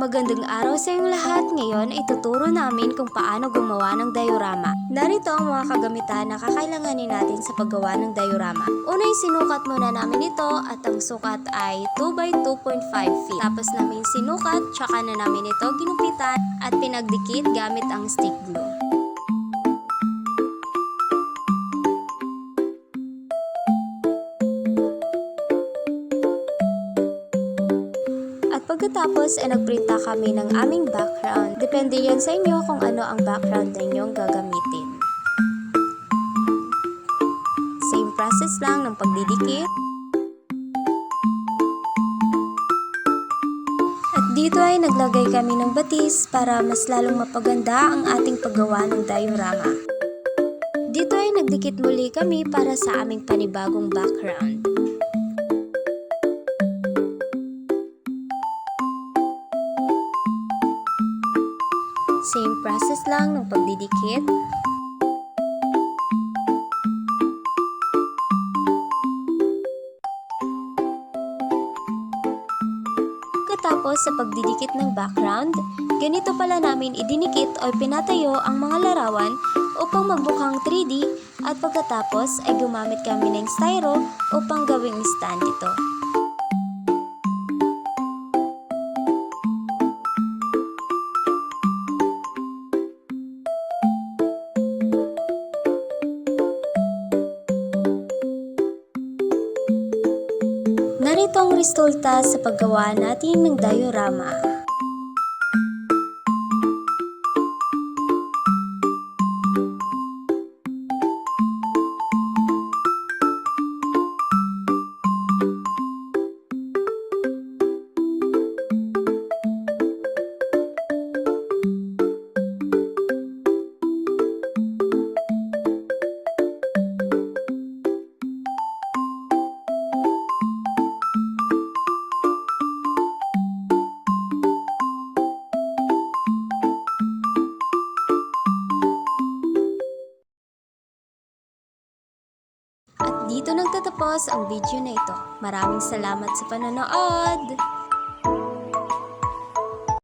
Magandang araw sa inyong lahat. Ngayon ay tuturo namin kung paano gumawa ng diorama. Narito ang mga kagamitan na kakailanganin natin sa paggawa ng diorama. Una ay sinukat muna namin ito at ang sukat ay 2 by 2.5 feet. Tapos namin sinukat, tsaka na namin ito ginupitan at pinagdikit gamit ang stick glue. At pagkatapos ay nagprinta kami ng aming background. Depende yan sa inyo kung ano ang background na inyong gagamitin. Same process lang ng pagdidikit. At dito ay naglagay kami ng batis para mas lalong mapaganda ang ating paggawa ng diorama. Dito ay nagdikit muli kami para sa aming panibagong background. Same process lang ng pagdidikit. Pagkatapos sa pagdidikit ng background, ganito pala namin idinikit o pinatayo ang mga larawan upang magmukhang 3D at pagkatapos ay gumamit kami ng styro upang gawing stand ito. Narito ang resulta sa paggawa natin ng diorama. At dito nagtatapos ang video na ito. Maraming salamat sa panonood!